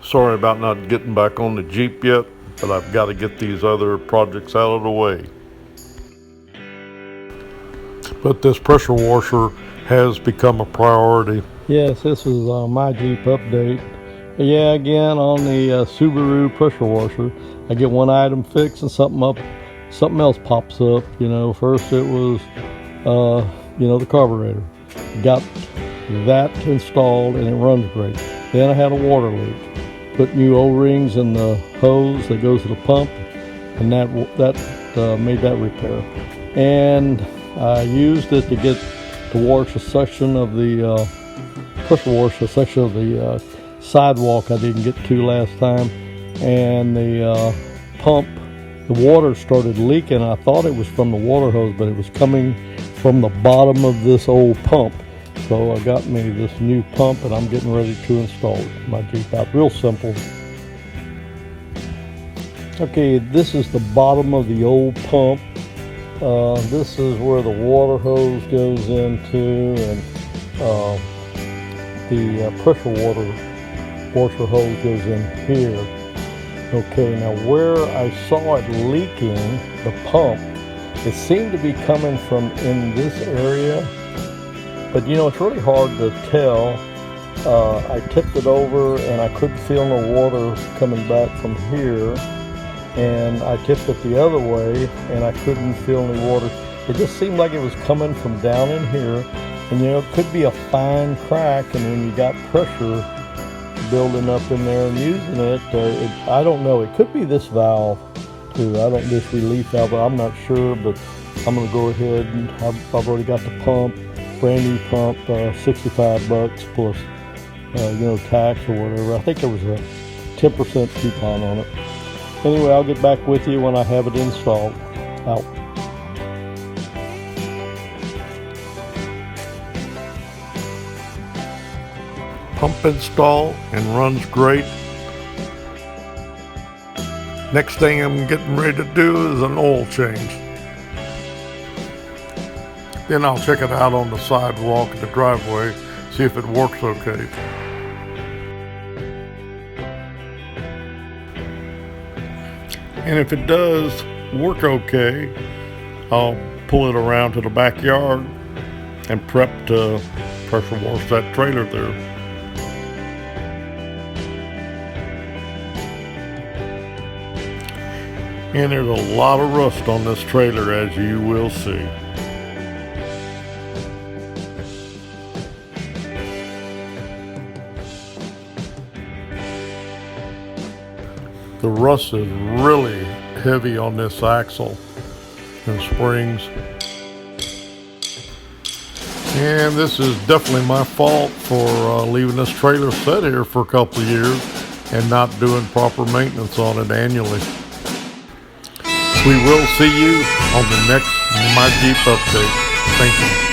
Sorry about not getting back on the Jeep yet, but I've got to get these other projects out of the way. But this pressure washer has become a priority. Yes, this is my Jeep update. Yeah, again on the Subaru pressure washer, I get one item fixed and something else pops up. You know, first it was the carburetor. Got that installed and it runs great. Then I had a water leak. Put new O-rings in the hose that goes to the pump, and that made that repair. And I used it to wash a section of the pressure wash a section of the sidewalk I didn't get to last time, and the pump, the water started leaking. I thought it was from the water hose, but it was coming from the bottom of this old pump. So I got me this new pump and I'm getting ready to install it. My Jeep out. Real simple. Okay, this is the bottom of the old pump. This is where the water hose goes into, and the pressure washer hose goes in here. Okay, now where I saw it leaking, the pump, it seemed to be coming from in this area. But you know, it's really hard to tell. I tipped it over and I couldn't feel no water coming back from here. And I tipped it the other way and I couldn't feel any water. It just seemed like it was coming from down in here. And you know, it could be a fine crack, and when you got pressure building up in there and using it, I don't know. It could be this valve too. This relief valve, I'm not sure, but I'm gonna go ahead and I've already got the pump. Brand new pump, $65 plus tax or whatever. I think there was a 10% coupon on it. Anyway, I'll get back with you when I have it installed. Out. Pump install and runs great. Next thing I'm getting ready to do is an oil change. Then I'll check it out on the sidewalk in the driveway, see if it works okay. And if it does work okay, I'll pull it around to the backyard and prep to pressure wash that trailer there. And there's a lot of rust on this trailer, as you will see. The rust is really heavy on this axle and springs. And this is definitely my fault for leaving this trailer set here for a couple of years and not doing proper maintenance on it annually. We will see you on the next My Jeep update. Thank you.